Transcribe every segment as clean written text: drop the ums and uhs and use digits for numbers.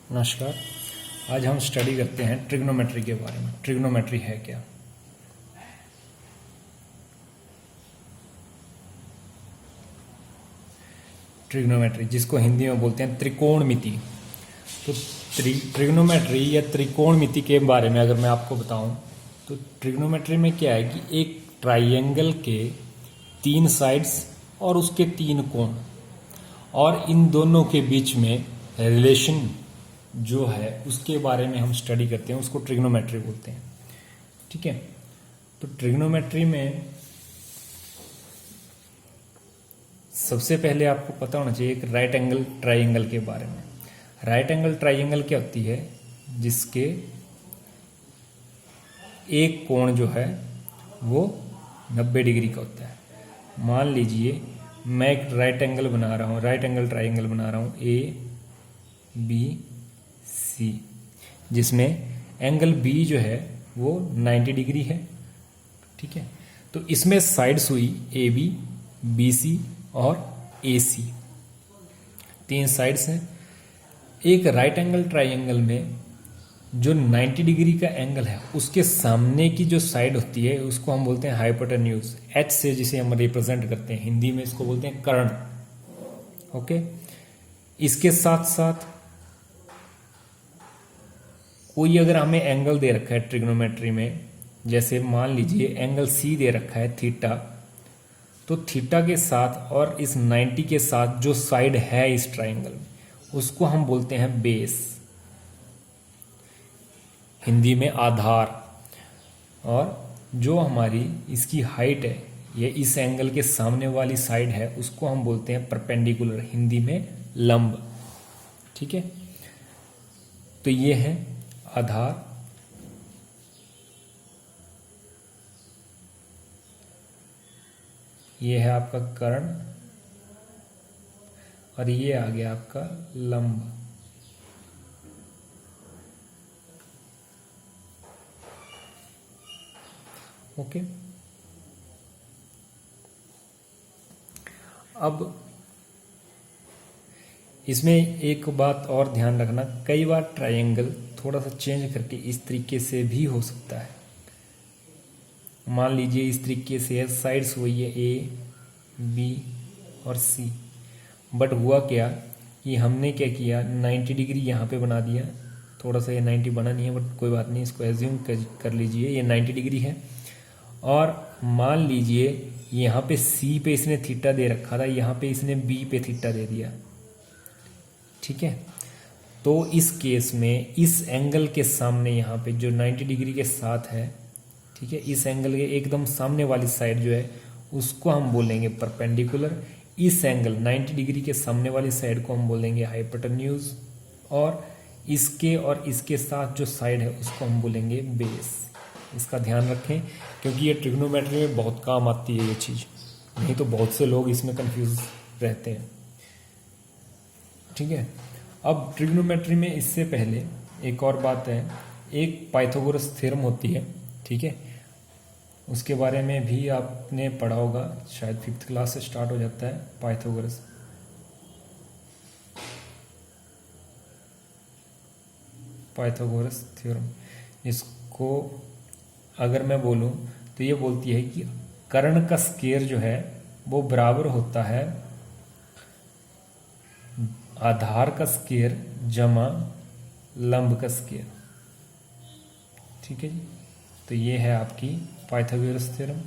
नमस्कार। आज हम स्टडी करते हैं ट्रिग्नोमेट्री के बारे में। ट्रिग्नोमेट्री है क्या? ट्रिग्नोमेट्री जिसको हिंदी में बोलते हैं त्रिकोणमिति। तो ट्रिग्नोमेट्री या त्रिकोणमिति के बारे में अगर मैं आपको बताऊं तो ट्रिग्नोमेट्री में क्या है कि एक ट्राइंगल के 3 साइड्स और उसके 3 कोण और इन दोनों के बीच में रिलेशन जो है उसके बारे में हम स्टडी करते हैं, उसको ट्रिग्नोमेट्री बोलते हैं। ठीक है, तो ट्रिग्नोमेट्री में सबसे पहले आपको पता होना चाहिए एक राइट एंगल ट्राइंगल के बारे में। राइट एंगल ट्राइंगल क्या होती है? जिसके एक कोण जो है वो 90 डिग्री का होता है। मान लीजिए मैं एक राइट एंगल बना रहा हूँ, राइट एंगल ट्राइंगल बना रहा हूँ ABC, जिसमें एंगल B जो है वो 90 डिग्री है। ठीक है, तो इसमें साइड्स हुई AB, BC और AC, 3 साइड्स हैं। एक राइट एंगल ट्राइंगल में जो 90 डिग्री का एंगल है उसके सामने की जो साइड होती है उसको हम बोलते हैं हाइपोटेन्यूज, H से जिसे हम रिप्रेजेंट करते हैं, हिंदी में इसको बोलते हैं कर्ण। ओके, इसके साथ साथ कोई अगर हमें एंगल दे रखा है ट्रिग्नोमेट्री में, जैसे मान लीजिए एंगल C दे रखा है थीटा, तो थीटा के साथ और इस 90 के साथ जो साइड है इस ट्राइंगल में उसको हम बोलते हैं बेस, हिंदी में आधार। और जो हमारी इसकी हाइट है, ये इस एंगल के सामने वाली साइड है, उसको हम बोलते हैं परपेंडिकुलर, हिंदी में लंब। ठीक है, तो ये है आधार, ये है आपका कर्ण और ये आ गया आपका लंब। ओके, अब इसमें एक बात और ध्यान रखना, कई बार ट्रायंगल थोड़ा सा चेंज करके इस तरीके से भी हो सकता है। मान लीजिए इस तरीके से है, साइड्स वही है A, B और C, बट हुआ क्या कि हमने क्या किया, 90 डिग्री यहाँ पे बना दिया। थोड़ा सा ये 90 बना नहीं है बट कोई बात नहीं, इसको एज्यूम कर लीजिए ये 90 डिग्री है। और मान लीजिए यहाँ पे C पे इसने थीटा दे रखा था, यहाँ पे इसने B पे थीटा दे दिया। ठीक है, तो इस केस में इस एंगल के सामने यहाँ पे जो 90 डिग्री के साथ है, ठीक है, इस एंगल के एकदम सामने वाली साइड जो है उसको हम बोलेंगे परपेंडिकुलर। इस एंगल 90 डिग्री के सामने वाली साइड को हम बोलेंगे हाइपोटेन्यूज, और इसके साथ जो साइड है उसको हम बोलेंगे बेस। इसका ध्यान रखें क्योंकि ये ट्रिग्नोमेट्री में बहुत काम आती है ये चीज़, नहीं तो बहुत से लोग इसमें कंफ्यूज रहते हैं। ठीक है, अब ट्रिग्नोमेट्री में इससे पहले एक और बात है, एक पाइथागोरस थ्योरम होती है। ठीक है, उसके बारे में भी आपने पढ़ा होगा, शायद 5th क्लास से स्टार्ट हो जाता है पाइथागोरस थ्योरम। इसको अगर मैं बोलूं तो ये बोलती है कि कर्ण का स्क्वायर जो है वो बराबर होता है आधार का स्क्वायर जमा लंब का स्क्वायर। ठीक है जी, तो ये है आपकी पाइथागोरस थ्योरम।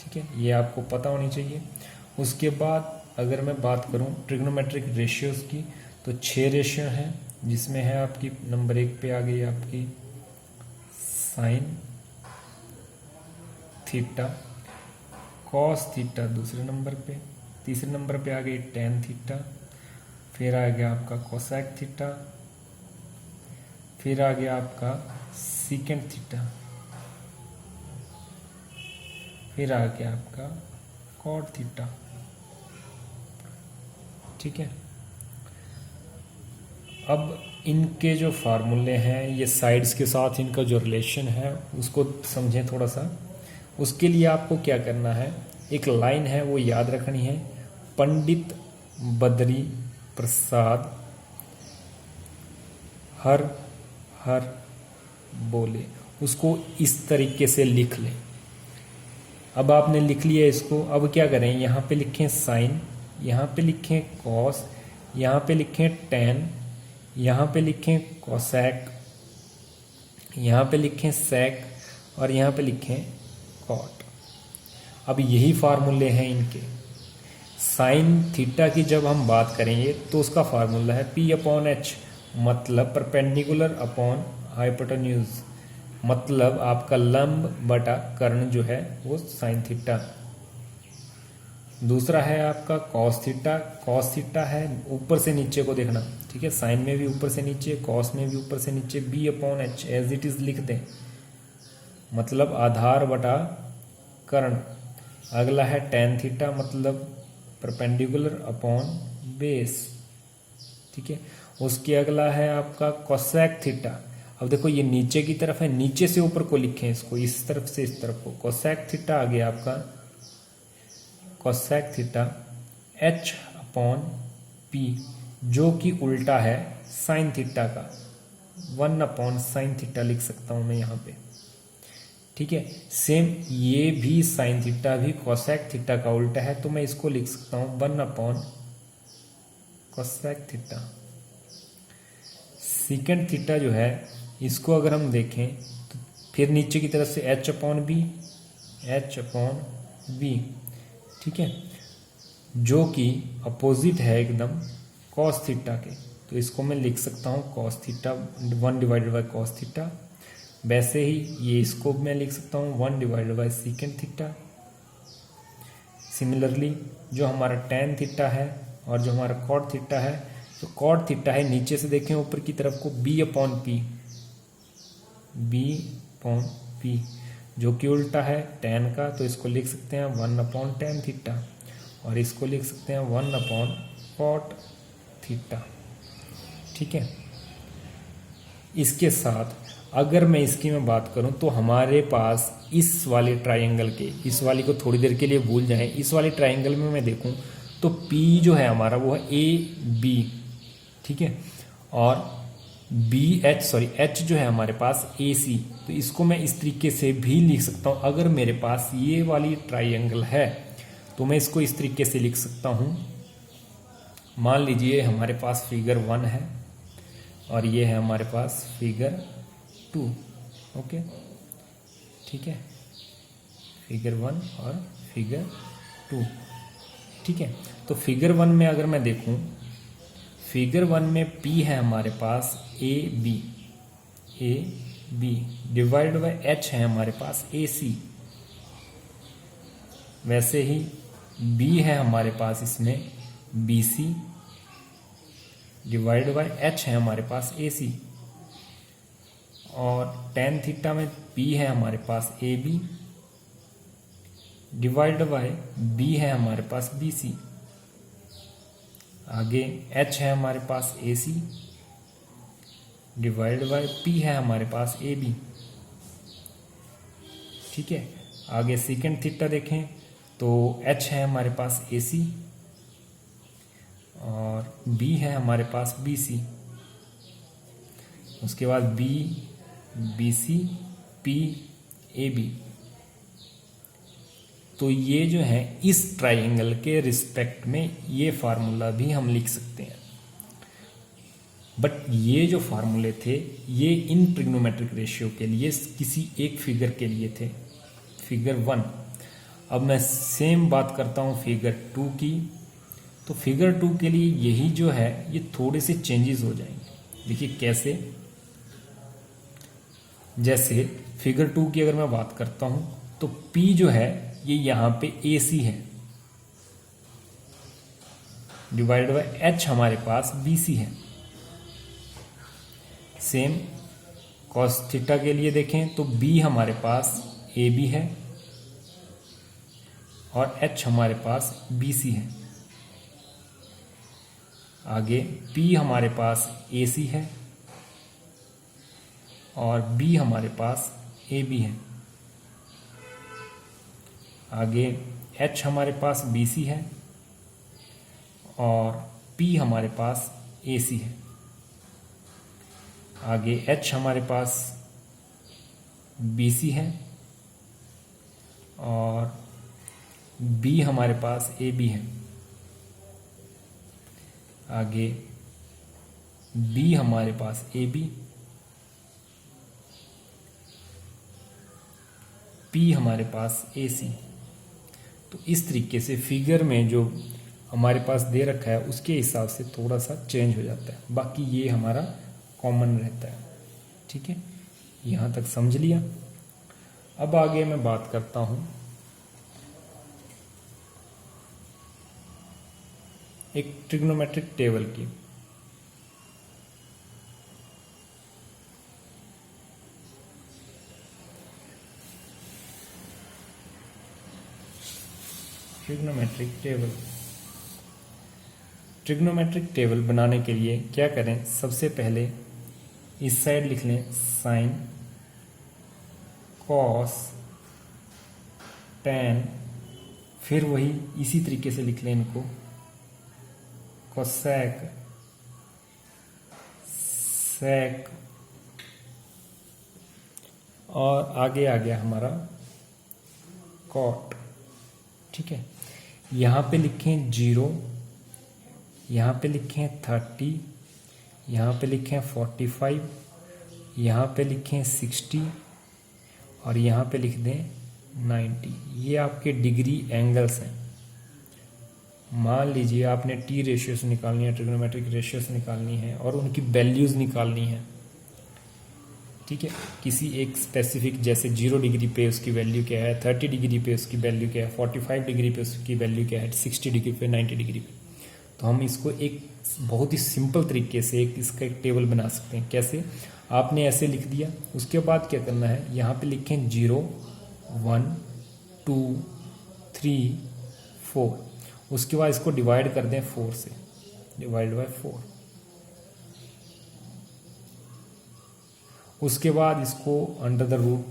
ठीक है, ये आपको पता होनी चाहिए। उसके बाद अगर मैं बात करूं ट्रिग्नोमेट्रिक रेशियोज की, तो 6 रेशियो हैं, जिसमें है आपकी नंबर 1 पे आ गई आपकी साइन थीटा, कॉस थीटा दूसरे नंबर पे, तीसरे नंबर पे आ गई टेन थीटा, फिर आ गया आपका कोसेक थीटा, फिर आ गया आपका सीकेंट थीटा, फिर आ गया आपका कॉट थीटा। ठीक है, अब इनके जो फार्मूले हैं, ये साइड्स के साथ इनका जो रिलेशन है उसको समझें थोड़ा सा। उसके लिए आपको क्या करना है, एक लाइन है वो याद रखनी है, पंडित बद्री प्रसाद हर हर बोले, उसको इस तरीके से लिख लें। अब आपने लिख लिया इसको, अब क्या करें, यहाँ पे लिखें साइन, यहाँ पे लिखें कॉस, यहाँ पे लिखें टेन, यहाँ पे लिखें कोसेक, यहाँ पे लिखें सेक और यहाँ पे लिखें कॉट। अब यही फार्मूले हैं इनके। साइन थीटा की जब हम बात करेंगे तो उसका फार्मूला है P अपॉन एच, मतलब परपेंडिकुलर अपॉन हाइपोटेन्यूज, मतलब आपका लंब बटा कर्ण जो है वो साइन थीटा। दूसरा है आपका कॉस थीटा, कॉस थीटा है ऊपर से नीचे को देखना, ठीक है, साइन में भी ऊपर से नीचे, कॉस में भी ऊपर से नीचे, B upon H as it is लिख दें, मतलब आधार बटा कर्ण। अगला है टेन थीटा, मतलब परपेंडिकुलर अपॉन बेस, ठीक है। उसके अगला है आपका कोसेक थीटा। अब देखो ये नीचे की तरफ है, नीचे से ऊपर को लिखें इसको, इस तरफ से इस तरफ को। कोसेक थीटा आ गया आपका cosec theta H upon P, जो कि उल्टा है साइन थीटा का, 1 अपॉन साइन थीटा लिख सकता हूं मैं यहाँ पे, ठीक है। सेम ये भी साइन थीटा भी कोसेक थीटा का उल्टा है, तो मैं इसको लिख सकता हूँ 1 upon cosec theta. Secant theta जो है इसको अगर हम देखें तो फिर नीचे की तरफ से H upon B, H upon B, ठीक है, जो कि अपोजिट है एकदम कॉस थीटा के, तो इसको मैं लिख सकता हूँ cos theta 1 divided by cos theta. वैसे ही ये इसको मैं लिख सकता हूँ 1 divided by secant theta. Similarly जो हमारा टेन थीटा है और जो हमारा कॉट थीटा है, तो कॉट थीटा है नीचे से देखें ऊपर की तरफ को B upon P, B upon P, जो कि उल्टा है टेन का, तो इसको लिख सकते हैं 1 अपॉन टेन थीटा, और इसको लिख सकते हैं 1 अपॉन कॉट थीटा, ठीक है। इसके साथ अगर मैं इसकी मैं बात करूं तो हमारे पास इस वाले ट्रायंगल के, इस वाली को थोड़ी देर के लिए भूल जाएं, इस वाले ट्रायंगल में मैं देखूं तो P जो है हमारा वो है AB, ठीक है, और H जो है हमारे पास AC, तो इसको मैं इस तरीके से भी लिख सकता हूं। अगर मेरे पास ये वाली ट्रायंगल है तो मैं इसको इस तरीके से लिख सकता हूं। मान लीजिए हमारे पास फिगर 1 है और ये है हमारे पास फिगर 2, ओके, ठीक है, फिगर 1 और फिगर 2, ठीक है। तो फिगर 1 में अगर मैं देखूं, फिगर 1 में P है हमारे पास AB डिवाइड बाय H है हमारे पास AC, वैसे ही B है हमारे पास इसमें BC डिवाइड बाय H है हमारे पास AC, और टेन थीटा में P है हमारे पास AB डिवाइड बाय B है हमारे पास BC, आगे H है हमारे पास AC डिवाइड बाय P है हमारे पास AB, ठीक है। आगे सेकेंड थीटा देखें तो H है हमारे पास AC और B है हमारे पास BC, उसके बाद BC PAB। तो ये जो है इस ट्रायंगल के रिस्पेक्ट में ये फार्मूला भी हम लिख सकते हैं। बट ये जो फार्मूले थे ये इन ट्रिग्नोमेट्रिक रेशियो के लिए किसी एक फिगर के लिए थे, फिगर 1। अब मैं सेम बात करता हूँ फिगर 2 की। तो फिगर 2 के लिए यही जो है ये थोड़े से चेंजेस हो जाएंगे। देखिए कैसे, जैसे फिगर 2 की अगर मैं बात करता हूँ तो P जो है ये यहाँ पे AC है डिवाइड बाय H हमारे पास BC है। सेम कॉस थीटा के लिए देखें तो B हमारे पास AB है और H हमारे पास BC है। आगे P हमारे पास AC है और B हमारे पास AB है। आगे H हमारे पास BC है और P हमारे पास AC है। आगे h हमारे पास BC है और B हमारे पास AB है। आगे B हमारे पास AB, P हमारे पास AC। तो इस तरीके से फिगर में जो हमारे पास दे रखा है उसके हिसाब से थोड़ा सा चेंज हो जाता है, बाकी ये हमारा कॉमन रहता है। ठीक है, यहाँ तक समझ लिया। अब आगे मैं बात करता हूँ एक ट्रिग्नोमेट्रिक टेबल की। ट्रिग्नोमेट्रिक टेबल बनाने के लिए क्या करें, सबसे पहले इस साइड लिख लें साइन, कॉस, टैन, फिर वही इसी तरीके से लिख लें इनको कोसेक, सेक, और आगे आ गया हमारा कॉट। ठीक है, यहाँ पे लिखें 0, यहाँ पे लिखें 30, यहाँ पे लिखें 45, यहाँ पे लिखें 60 और यहाँ पे लिख दें 90। ये आपके डिग्री एंगल्स हैं। मान लीजिए आपने टी रेशियोस निकालनी है, ट्रिग्नोमेट्रिक रेशियोस निकालनी है और उनकी वैल्यूज़ निकालनी है। ठीक है, किसी एक स्पेसिफिक जैसे 0 डिग्री पे उसकी वैल्यू क्या है, 30 डिग्री पे उसकी वैल्यू क्या है, 45 डिग्री पे उसकी वैल्यू क्या है, 60 डिग्री पे, 90 डिग्री पे। तो हम इसको एक बहुत ही सिंपल तरीके से इसका एक टेबल बना सकते हैं। कैसे, आपने ऐसे लिख दिया, उसके बाद क्या करना है, यहाँ पे लिखें 0, 1, 2, 3, 4। उसके बाद इसको डिवाइड कर दें 4 से, डिवाइड बाय 4। उसके बाद इसको अंडर द रूट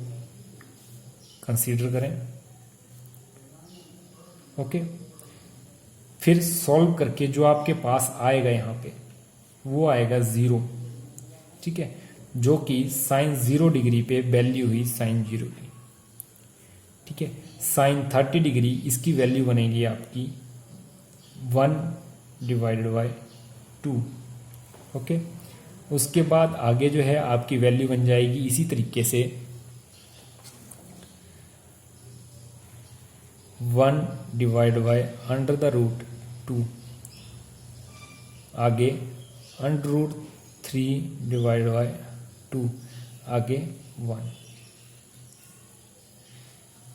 कंसीडर करें। ओके, फिर सॉल्व करके जो आपके पास आएगा यहाँ पे वो आएगा 0। ठीक है, जो कि साइन 0 डिग्री पे वैल्यू हुई साइन 0 की। ठीक है, साइन 30 डिग्री इसकी वैल्यू बनेगी आपकी 1 डिवाइडेड बाय 2। ओके, उसके बाद आगे जो है आपकी वैल्यू बन जाएगी इसी तरीके से 1 divide by under the root 2, आगे अंडर रूट 3 डिवाइड बाय 2, आगे 1।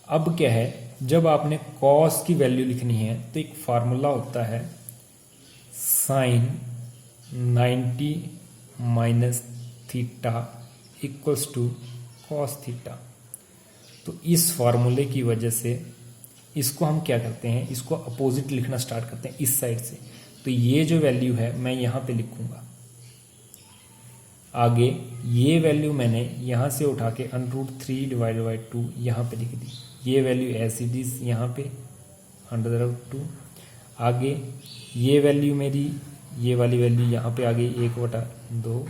अब क्या है, जब आपने कॉस की वैल्यू लिखनी है तो एक फार्मूला होता है sine 90 minus theta equals to cos theta. तो इस फार्मूले की वजह से इसको हम क्या करते हैं, इसको अपोजिट लिखना स्टार्ट करते हैं इस साइड से। तो ये जो वैल्यू है मैं यहाँ पे लिखूंगा, आगे ये वैल्यू मैंने यहाँ से उठा के √3 डिवाइड बाई 2 यहाँ पे लिख दी। ये वैल्यू एज इट इज यहाँ पे √2। आगे ये वैल्यू मेरी, ये वाली वैल्यू यहाँ पे आ गई 1/2।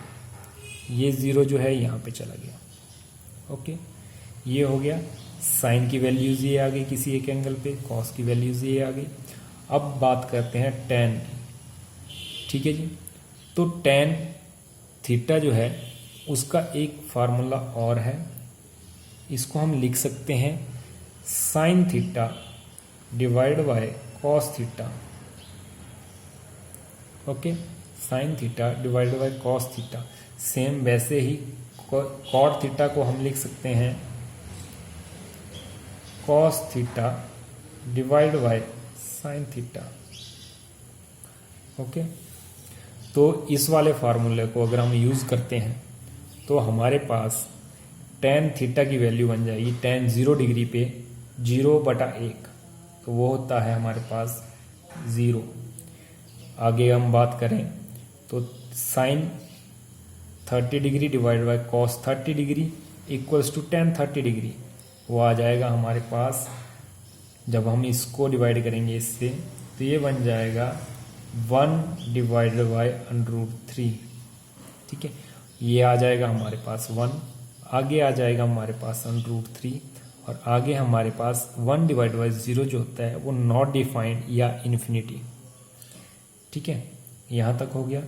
ये 0 जो है यहाँ पे चला गया। ओके, ये हो गया। साइन की वैल्यूज ये आ गई किसी एक एंगल पे, कॉस की वैल्यूज ये आ गई। अब बात करते हैं टेन की। ठीक है जी, तो टेन थीटा जो है उसका एक फार्मूला और है, इसको हम लिख सकते हैं sine theta divide by cos theta. Okay, sine theta divide by cos theta. Same वैसे ही कॉट थीटा को हम लिख सकते हैं cos theta divide by sine theta. Okay, तो इस वाले फार्मूले को अगर हम यूज़ करते हैं तो हमारे पास टेन थीटा की वैल्यू बन जाएगी टेन 0 डिग्री पे 0/1, तो वो होता है हमारे पास 0। आगे हम बात करें तो sine 30 degree divide by cos 30 degree equals to tan 30 degree, वो आ जाएगा हमारे पास। जब हम इसको डिवाइड करेंगे इससे तो ये बन जाएगा 1 डिवाइडेड बाय √3। ठीक है, ये आ जाएगा हमारे पास 1, आगे आ जाएगा हमारे पास √3 और आगे हमारे पास 1/0 जो होता है वो नॉट डिफाइंड या इन्फिनिटी। ठीक है, यहाँ तक हो गया।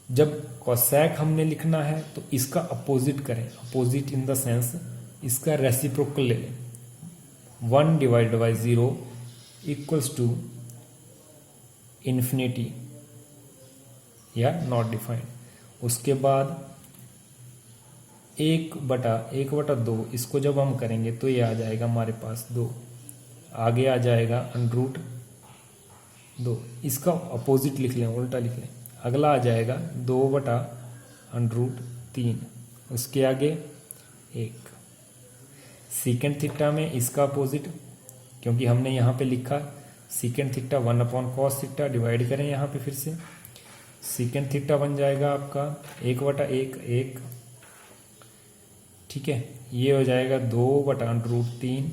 जब कोसेक हमने लिखना है तो इसका अपोजिट करें, अपोजिट इन द सेंस इसका रेसिप्रोकल ले लें। 1/0 इक्वल्स टू इन्फिनिटी या नॉट डिफाइंड। उसके बाद 1/2 इसको जब हम करेंगे तो ये आ जाएगा हमारे पास 2, आगे आ जाएगा √2, इसका अपोजिट लिख लें, उल्टा लिख लें। अगला आ जाएगा 2/√3, उसके आगे 1। सीकेंट थीटा में इसका अपोजिट, क्योंकि हमने यहाँ पे लिखा secant theta 1/cos theta, divide करें यहाँ पे फिर से, सीकेंट थीटा बन जाएगा आपका 1/1। ठीक है, ये हो जाएगा 2/√3।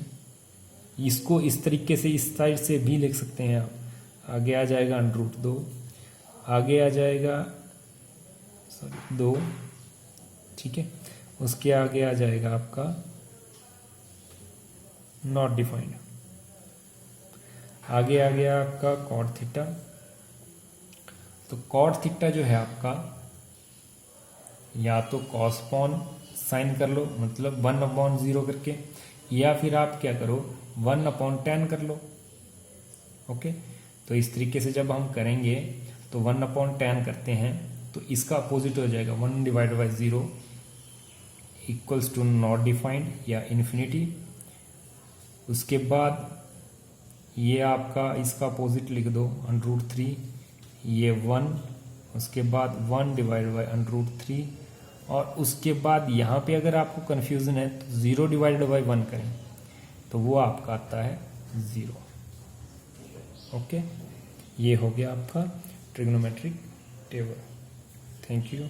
इसको इस तरीके से इस साइड से भी लिख सकते हैं आप। आगे आ जाएगा √2, आगे आ जाएगा 2। ठीक है, उसके आगे आ जाएगा आपका नॉट डिफाइंड, आगे आ गया आपका कॉट थीटा। तो कॉट थीटा जो है आपका या तो कॉस्पॉन साइन कर लो, मतलब 1/0 करके, या फिर आप क्या करो 1/tan कर लो। ओके, तो इस तरीके से जब हम करेंगे तो 1/tan करते हैं तो इसका अपोजिट हो जाएगा 1/0 इक्वल्स टू नॉट डिफाइंड या इन्फिनिटी। उसके बाद ये आपका इसका अपोजिट लिख दो √3, ये 1, उसके बाद 1/√3 और उसके बाद यहाँ पे अगर आपको कन्फ्यूज़न है तो 0/1 करें तो वो आपका आता है 0। ओके, ये हो गया आपका ट्रिग्नोमेट्रिक टेबल। Thank you.